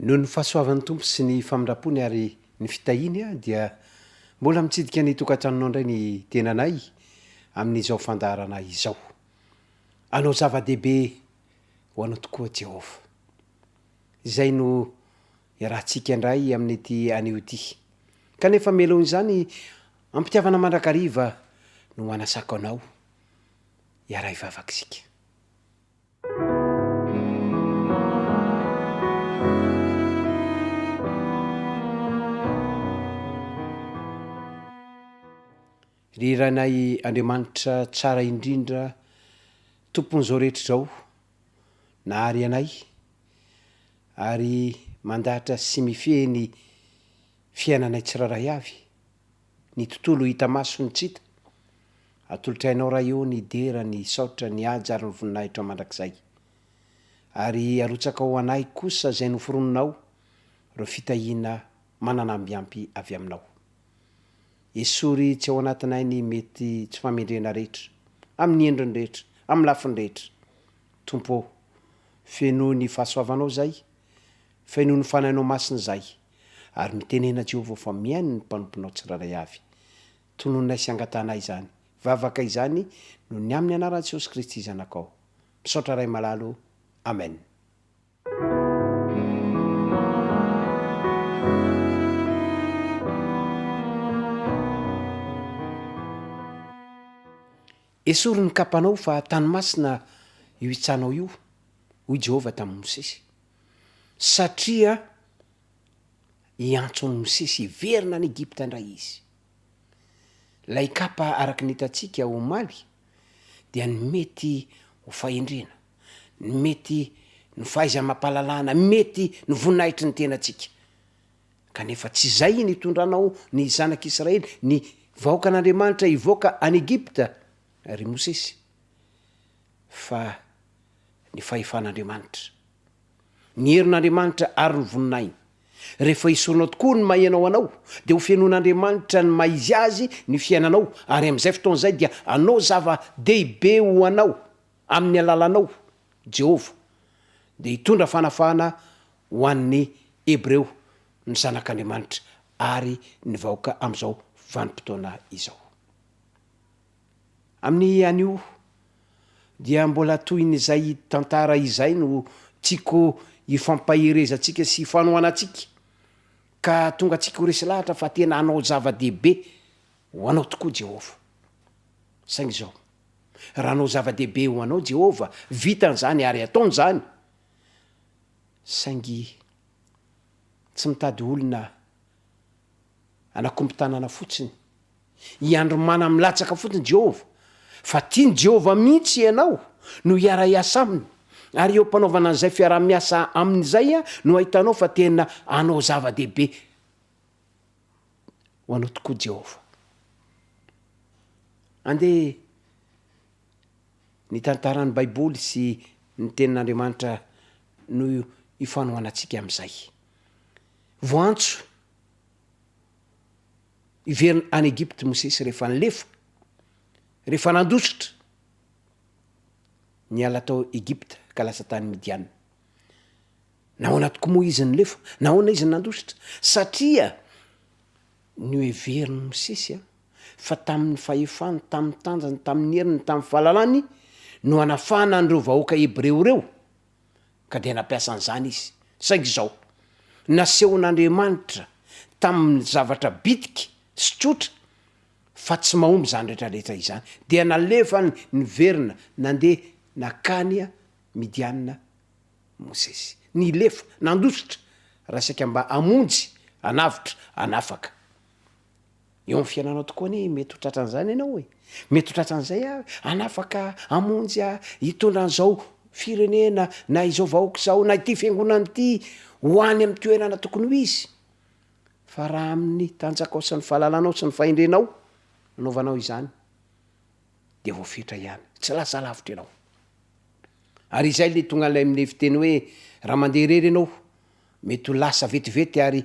noho ny fahasoavan'ny tompo sy ny famindrapony ary ny fitahiny a dia mbola mitsidika ny tokantranonao indray ny tenanay amin'izao fandaharana izao. Anao zava-dehibe ho anao tokoa Jehova. Izay no iarahantsika indray amin'ity anio ity. Kanefa melao izany ampitiavana mandrakariva no manasaka anao iara ivavakisika. Ry ranay Andriamanitra tsara indrindra tompon'izao rehetra zao nahary anay ary mandahatra sy mifehy fiainanay tsiraray avy ny tontolo hita masony tsita atolotra hainao raha eo ny dera ny saotra ny ady ary ny voninahitra mandrakizay ary arotsaka ho anay kosa zay noforononao reo fitahiana mananambiampy avy aminao. Esory tsy ao anatinay ny mety tsy famendrena rehetra amin'ny endriny rehetra amin'ny lafiny rehetra. Tompo feno ny fahasoavanao zay, feno ny fanahinao masiny zay ary mitenena Jehova fa miaino ny mpanomponao tsiraray avy. Tononay sy angatanay izany, vavaka izany no ny amin'ny anaran'i Jesosy Kristy zanakao. Misaotra ray malalo. Amen. Esory ny kapanao fa tany masina io hitsanao io, hoy Jehova tamin'ny Mosesy. Satria iantson'ny Mosesy iverina any Egypta indray izy. Lay kapa araky ny hitantsika omaly dia ny mety ho fahendrena, ny mety ny fahaiza mampalalana, mety ny voninahitry ny tenantsika. Kanefa tsy zay ny tondranao ny zanak'Israely, ny vahoakan'Andriamanitra ivoaka any Egypta ry Mosesy, fa ny fahefan'Andriamanitra, ny herin'Andriamanitra ary ny voninainy. Rehefa isoronao tokoa ny mahenao anao dia ho fiainon'Andriamanitra ny maizy azy ny fiainanao ary amin'izay fotoan'izay dia anao zava-dehibe ho anao amin'ny alalanao Jehova dia hitondra fanafahana ho an'ny Hebreo ny zanak'Andriamanitra ary ny vahoaka amin'izao vanim-potoana izao. Amin'ny anio dia mbola toy n'izay tantara izay no tiako hifampaherezantsika sy fanohanantsika ka tonga antsika ho resy lahatra fa tena anao zava-dehibe ho anao tokoa Jehova. Saingy izao, raha anao zava-dehibe ho anao Jehova, vitan'izany ary ataon'izany. Saingy tsy mitady olona anakombitanana fotsiny, hiandromana milatsaka fotsiny Jehova, fa tiany Jehova mihitsy ianao no hiara hiasa aminy. Ary eo mpanaovana an'izay fiara-miasa amin'izay no ahitanao fa tena anao zava-dehibe ho anao tokoa Jehova. Andeha ny tantaran'ny Baiboly sy ny tenin'Andriamanitra no hifanohanantsika amin'izay. Voantso iveriny any Egypte Mosesy rehefa nilefa, rehefa nandositra niala tao Egypta ka lasa tany Midiana. Nahoana tokoa moa izy nilefa, nahoana izy nandositra? Satria ny heveriny Mosesy fa tamin'ny fahefany, tamin'ny tanjany, tamin'ny heriny, tamin'ny fahalalany no anafana an'ireo vahoaka hebreo reo ka dia nampiasan'izany izy. Saingy izao nasehon'Andriamanitra tamin'ny zavatra bitika sy tsotra fa tsy mahomby zany rehetrarehetra izany, dia nalefa ny verina nandeha nakanya Midianina Mosesy, nilefa nandositra raha saika mba amonjy anavitra anafaka. Eo amin'ny fiainanao tokoa ny mety ho tratran'izany ianao hoe mety ho tratran'izay anafaka amonjy hitondra an'izao firenena na izao vahoaka zao na ity fiangonana ity ho any amin'ny toerana tokony ho izy. Fa raha amin'ny tanjakao sy ny fahalalanao sy ny fahendrenao anaovanao izany de voafetra ihany, tsy lasa lavitra ianao. Ary izay le tonga lay amin'ny fiteny hoe raha mandeha irery ianao mety ho lasa vetivety ary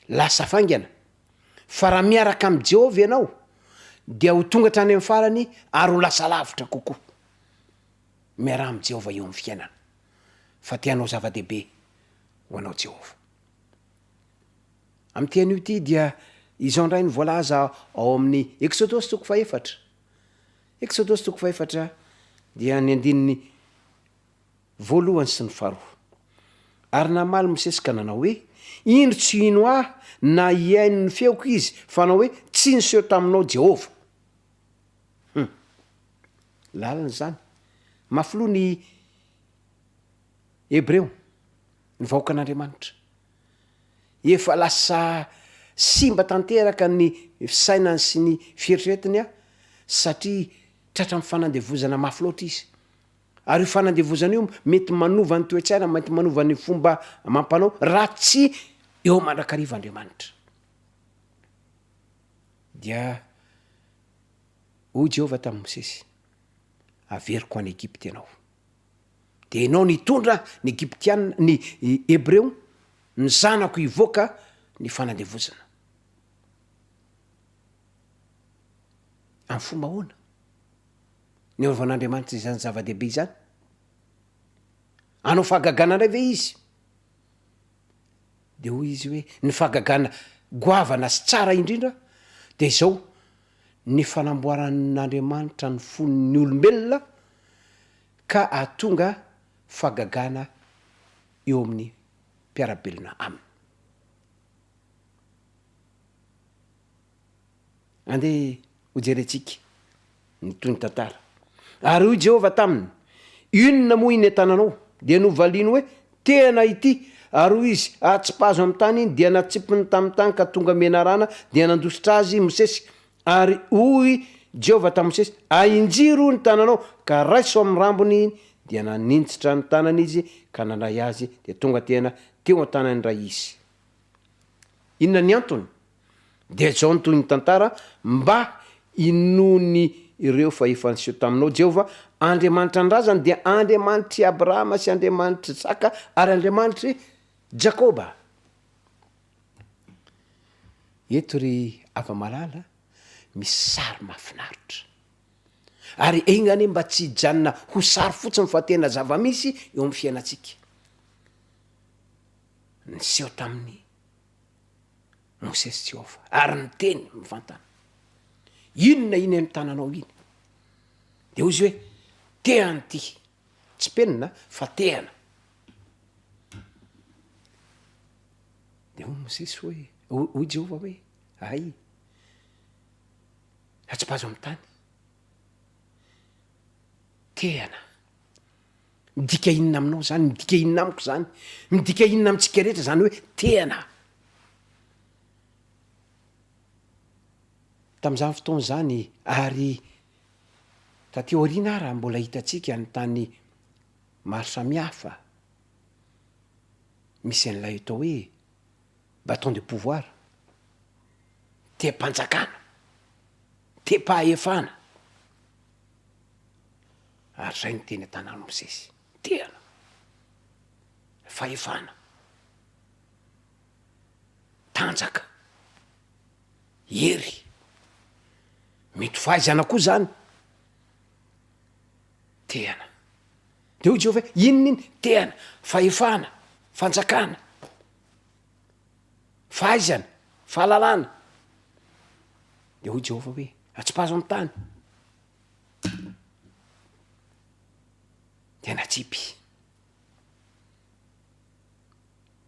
lasa faingana, fa raha miaraka amin'ny Jehova ianao dia ho tonga hatrany amin'ny farany ary ho lasa lavitra kokoa. Miara amin'ny Jehova eo amin'ny fiainana fa te hanao zava-dehibe ho anao Jehova. Amin'ny tean'io ity dia izao indray ny voalaza ao amin'ny Exodosy toko faefatra. Exodosy toko faefatra dia ny andininy voalohany sy ny faharoa. Ary namaly Mosesy ka nanao hoe indro tsy ino na iaino ny feoko izy fa nanao hoe tsy niseho taminao Jehova. Lalina zany mafiloha ny hebreo ny vahoaka an'Andriamanitra. Efa lasa simba tanteraka ny fisainany sy ny fieritreretiny satria tratra amin'ny fanandevozana mafy loatra izy. Ary io fanandevozana io mety manova ny toetsaina, mety manova ny fomba mampanao raha tsy eo mandrakariva Andriamanitra. Dia hoy Jehova tamin'i Mosesy, averiko any Egypte ianao. De ianao nitondra ny Egyptiana, ny hebreo, ny zanako hivoaka ny fanandevozana. Amin'ny fomba ahoana ny ovan'Andriamanitra izany zava-dehibe izany? Anao fahagagana indray ve izy? De hoy izy hoe ny fahagagana goavana sy tsara indrindra de izao ny fanamboaran'Andriamanitra ny fon'ny olombelona ka ahatonga fahagagana eo amin'ny mpiarabelona aminy. Andeha ho jerentsika ny toy ny tantara. Ary hoy Jehova taminy, inona moa iny tananao? Dia novaliany hoe tena ity. Ary hoy izy atsipazo amin'ny tany iny dia natsipiny tamin'ny tany ka tonga menarana dia nandositra azy Mosesy. Ary hoy Jehova tamin'i Mosesy, ainjiro ny tananao ka raiso amin'ny rambony iny. Dia nanintsitra ny tanany izy ka nandray azy dia tonga tena teo an-tanany ray izy. Inona ny antony? Dia zao ny toy ny tantara, mba inony ireo fa efa niseho taminao Jehova, Andriamanitra ny razana dia Andriamanitry Abrahama sy Andriamanitry Isaka ary Andriamanitry Jakoba. Eto ry ava-malala misy sary mahafinaritra. Ary engany mba tsy hijanona ho sary fotsiny fa tena zava-misy eo amin'ny fiainantsika. Niseho tamin'ny Mosesy Jehova ary ny teny mivantana. Inona iny amin'ny tananao iny? De hoy izy hoe tehany ty, tsy penina fa tehana. De hoy Mosesy hoe, hoy Jehova hoe, ay, atsipazo amin'ny tany. Tehana. Midika inona aminao zany? Midika inona amiko zany? Midika inona amintsika rehetra zany hoe tehana? Tamin'izany fotoana zany ary taty aoriana raha mbola hitantsika ny tany maro samihafa misy an'ilay atao hoe bâton de pouvoir, te-panjakana, te-pahefana. Ary zay ny teny an-tanàn'i Mosesy, tehana, fahefana, tanjaka, hery, mety fahaizana koa zany, tehana. De hoy Jehova inona iny? Tehana, fahefana, fanjakana, fahaizana, fahalalana. De hoy Jehova hoe atsipazo amin'ny tany de natsipy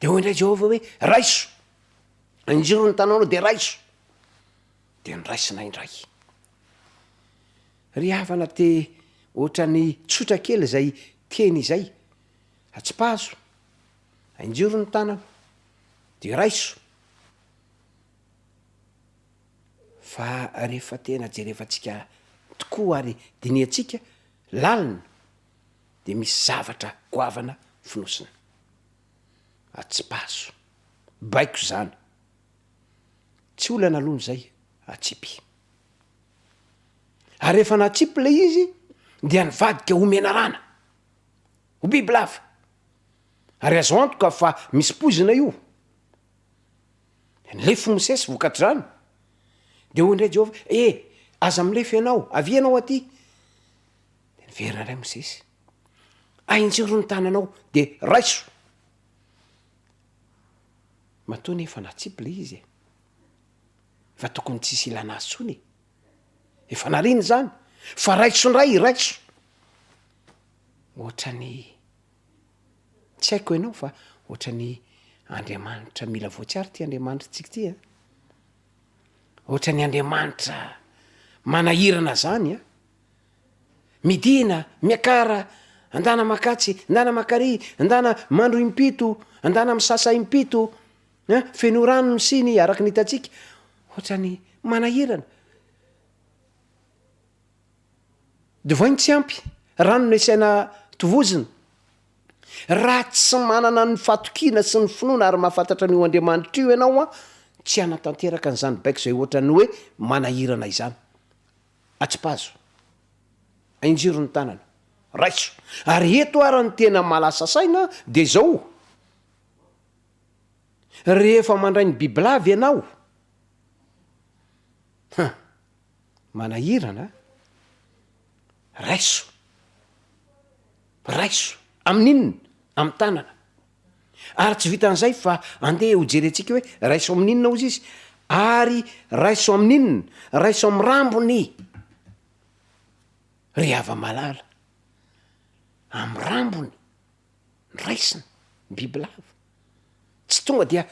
de hoy indray Jehovah hoe raiso anjiro ny tananao de raiso de nyraisina indray ry havana te ohatrany tsotra kely zay teny izay atsipazo anjiro ny tanana de raiso fa rehefa tena jerefantsika tokoa ary diniatsika lalina de misy zavatra goavana finosina atsipazo baiko zany tsy olana aloha zay atsipy ary rehefa natsipy le izy dia nivadika omena rana ho biby lava ary azo antoka fa misy pozina io nylefo mosesy vokatry zany de hoy indray Jehovah aza milefy ianao avy ianao aty de niverina indray mosesy ainjiro ny tananao de raiso matoa nefa natsipy le izy fa tokony tsisy ilana azy tsony efa nariny zany fa raiso ndray raiso ohatrany tsy haiko ianao fa ohatrany Andriamanitra mila voatsiary ty Andriamanitra tsika ty ohatrany Andriamanitra manahirana zany midina miakara andana makatsy andana makary andana mandro impito andana misasa impito feno rano ny siny araky nitatsika ohatrany manahirana de voiny tsy ampy rano ny asaina tovozina raha tsy manana ny fatokina sy ny finoana ary mahafantatra an'io Andriamanitra io ianao tsy anatanteraka n'izany baiko zay ohatrany hoe manahirana izany atsipazo ainjiro ny tanana raiso ary eto ara ny tena malasa saina de zao rehefa mandray ny bibilava ianao manahirana raiso raiso amin'inona amin'ny tanana ary tsy vitan'izay fa andeha ho jerentsika hoe raiso amin'inona ozy izy ary raiso amin'inona raiso amin'ny rambony ry hava malala amin'ny rambony ny raisina ny bibilava tsy tonga dia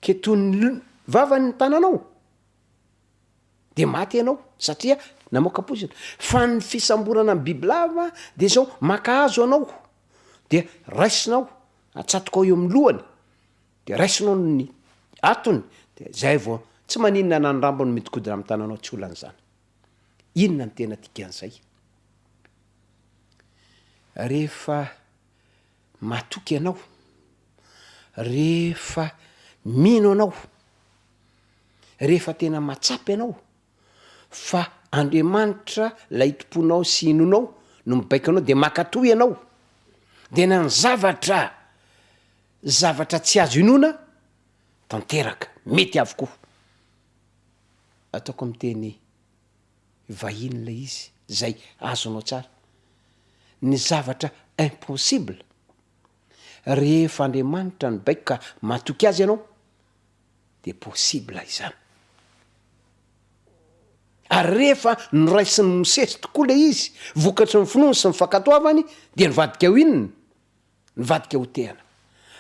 ketony vavany ny tananao de maty ianao satria namoakapozina fa ny fisamborana ny bibilava de zao makahazo anao de raisinao atsatokao eo amin'ny lohany de raisinao ny atony de zay vao tsy maninona na ny rambony midikodina amin'ny tananao tsy olan'izany inona ny tena tikan'izay rehefa matoky ianao rehefa mino anao rehefa tena matsapy ianao fa Andriamanitra lay tomponao sy inonao no mibaiko anao de makatoy ianao de na ny zavatra tsy azo inona tanteraka mety avokoa ataoko am'teny vahiny le izy zay azonao tsara ny zavatra impossible rehefa Andriamanitra ny baiko ka matoky azy ianao de possible izany ary rehefa noraisin'ny mosesy tokoa le izy vokatry ny finoany sy ny fankatoavany de nivadika ho inona nivadika ho tehana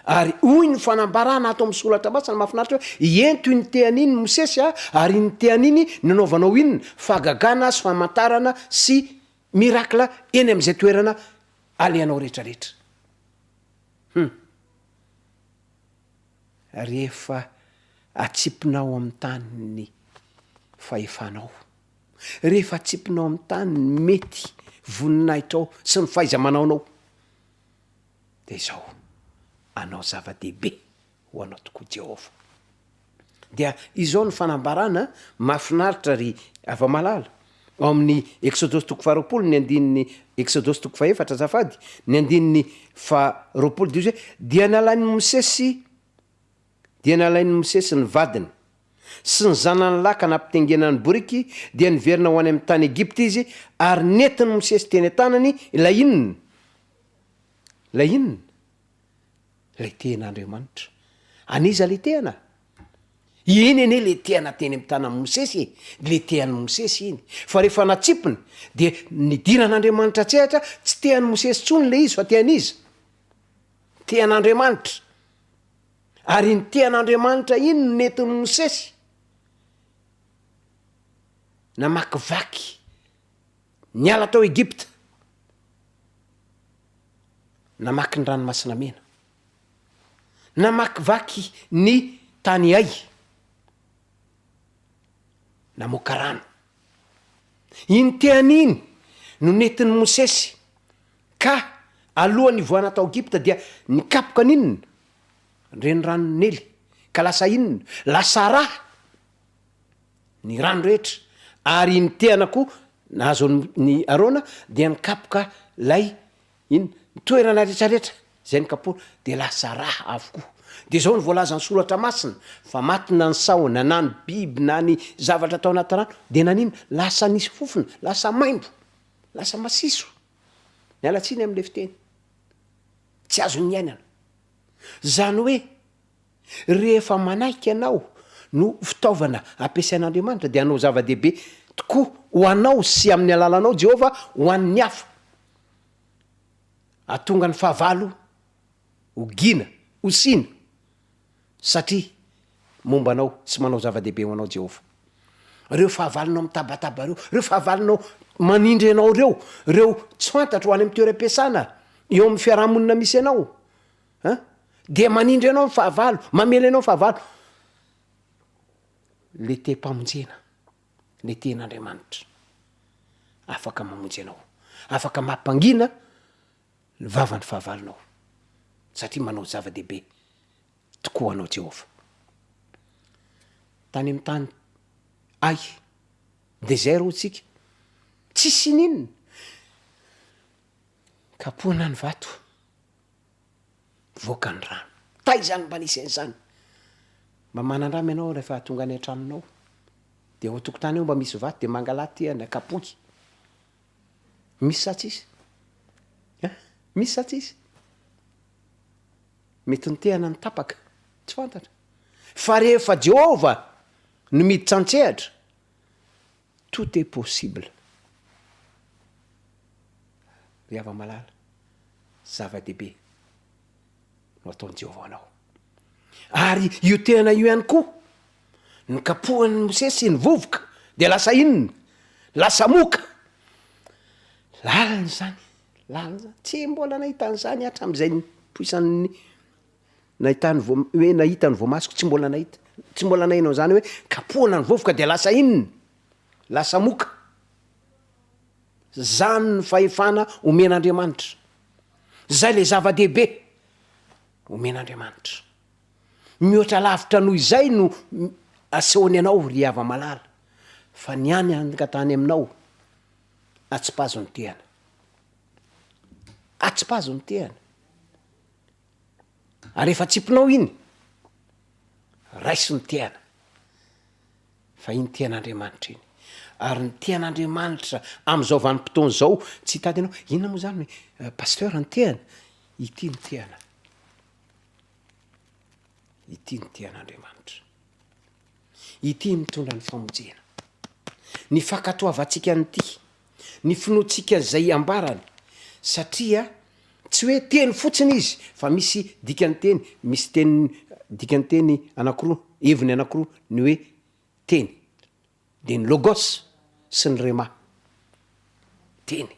ary hoy ny fanambarana ato amin'ny solatra masina mahafinaritra hoe iento ny tean'iny mosesy ary ny tean'iny nanaovanao inona fagagana sy famantarana sy mirakla eny am'izay toerana aleanao rehetrarehetra rehefa atsipinao amin'ny tanyny fahefanao rehefa atsipinao amin'ny tany mety voninahitrao sy ny faiza manaonao de zao anao zava-dehibe ho anao tokoa Jehovah dia izao ny fanambarana mahafinaritra ry ava-malala ao amin'ny Exodosy toko faharoapolo ny andininy Exodosy toko faefatra azafady ny andininy faharoapolo de hoe dia nalain'ny Mosesy ny vadiny sy ny zanany laka nampitengenany boriky dia niverina ho any amin'ny tany Egypta izy ary netiny Mosesy teny an-tanany la inona le tehan'Andriamanitra aniza le tehana iny ene le tiana teny amin'ny tanany Mosesy le tean'ny Mosesy iny fa rehefa natsipiny de nidiran'Andriamanitra tsehatra tsy tean'ny Mosesy tsony le izy fa tean'izy tean'Andriamanitra ary ny tean'Andriamanitra iny no nentin'ny Mosesy namakivaky niala tao Egypta namaky ny ranomasina mena namakivaky ny tany ay namoaka rano iny tean'iny no nentin'ny Mosesy ka alohan'ny voana tao Egypta dia nikapoka n'inona reny rano nely ka lasa inona lasa raha ny rano rehetra ary ny teana koa nahazo ny Arona dia nikapoka lay iny toerana rehetrarehetra zay nikapoana de lasa raha avokoa de zao ny voalaza ny soratra masina fa matina ny sahona na ny biby na ny zavatra tao anaty rano de nanina lasa nisy fofona lasa maimbo lasa masiso mialatsiny am'le fiteny tsy azo ny ainana zany hoe rehefa manaiky anao no fitaovana ampiasain'Andriamanitra de anao zava-dehibe tokoa ho anao sy amin'ny alalanao Jehova ho an'ny hafa atonga ny fahavalo ho gina ho sina satria momba anao sy manao zava-dehibe ho anao Jehova reo fahavalonao mitabataba reo fahavalonao manindry anao reo tsy fantatro ho any amin'ny toeram-piasana eo amin'ny fiarahamonina misy anao de manindry anao ny fahavalo mamela anao fahavalo le te-pamonjena le ten'Andriamanitra afaka mamonjy anao afaka mampangina ny vavan'ny fahavalonao satria manao zava-dehibe tokoa anao Jehova tany amin'ny tany ay désert hotsika tsisy ninona kapohana ny vato voaka ny rano taizany mba nisy an'izany mba manandramy anao rehefa tonga any an-tranonao de ao tokotany eo mba misy vato de mangalaty ny akapoky misy sa tsisy misy sa tsisy mety ny tehana ny tapaka tsy fantatra fa rehefa Jehova no miditra an-tsehatra tout est possible ry hava-malala zava-dehibe no ataon'ny Jehova anao ary io tena io ihany koa ny kapohan'ny Mosesy ny vovoka de lasa inona lasa moka lalany zany tsy mbola nahita an'izany hatram'izay ny poisan'ny nahitany hoe nahita ny voamasoko tsy mbola nahita tsy mbola nahinao zany hoe kapohana ny vovoka de lasa inona lasa moka zany ny fahefana omen'Andriamanitra zay le zava-dehibe omen'Andriamanitra mihoatra lavitra noho izay no asehony anao ry hava-malala fa ny any ankatany aminao atsipazo ny tehana atsipazo ny tehana ary efa tsipinao iny raiso ny tehana fa iny tehan'Andriamanitra iny ary ny tehan'Andriamanitra am'izao vanim-potoana zao tsy hitady anao inona moa zany hoe pasteur ny tehana ity ny tehana ity ny tehan'Andriamanitra ity mitondra ny famonjena ny fankatoavantsika n'ity ny finoantsika zay ambarany satria tsy hoe teny fotsiny izy fa misy dikany teny misy teny dikany teny anankiroa heviny anankiroa ny hoe teny de ny logos sy ny rema teny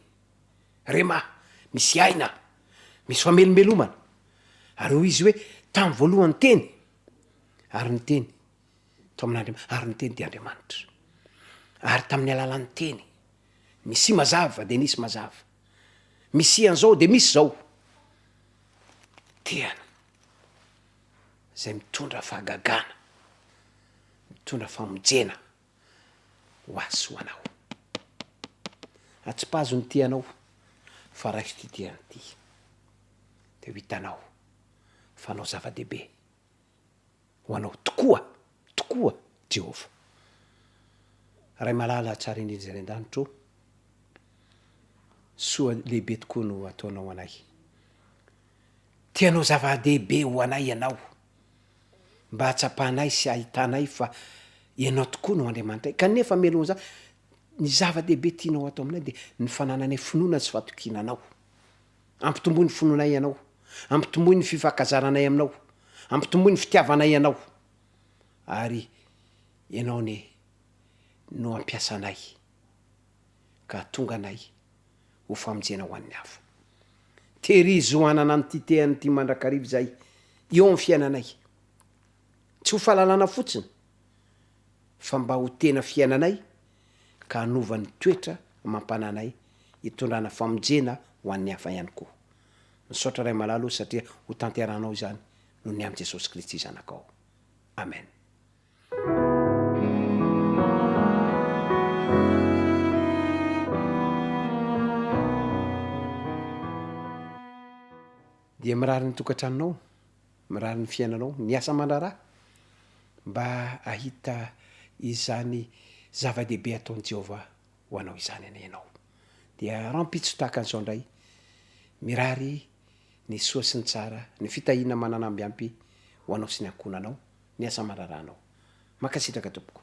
rema misy aina misy famelomelomana ary hoy izy hoe tamin'ny voalohany teny ary ny teny to amin'Andriamanitra ary ny teny de Andriamanitra ary tamin'ny alalan'ny teny misy mazava de nisy mazava misy an'izao de misy zao tehana zay mitondra fahagagana mitondra famonjena ho azy ho anao atsipazo ny tianao fa raiso ty tehany ty de ho hitanao fanao zava-dehibe ho anao tokoa Jehova ray malala tsara indrindra zay an-danitro soa lehibe tokoa no ataonao anay tianao zava-dehibe ho anay ianao mba hatsapahnay sy ahitanay fa ianao tokoa no Andriamanitra kanefa melona za ny zava-dehibe tianao atao aminay de ny fanananay finoana sy fatokinanao, ampitomboy ny finoanay ianao, ampitomboy ny fifankazaranay aminao, ampitomboy ny fitiavanay ianao, ary ianao no ampiasanay ka tonga anay ho famonjena ho an'ny hafa. Tehirizy ho anana nyty tehany ty mandrakarivo zay eo amin'ny fiainanay, tsy ho fahalalana fotsiny fa mba ho tena fiainanay ka hanova ny toetra mampananay hitondrana famonjena ho an'ny hafa ihany koa. Misaotra ray malalo satria ho tanteranao zany noho ny amin' Jesosy Kristy zanakao. Amen. Dia mirary ny tokantranonao, mirary ny fiainanao, miasa mandraraha mba ahita izany zava-dehibe ataon'i Jehovah ho anao izany ianao. Dia rampitso tahaka an'izao indray, mirary ny soa sy ny tsara, ny fitahiana mananambiampy ho anao sy ny ankonanao, ny asa mandraranao. Mankasitraka tompoko.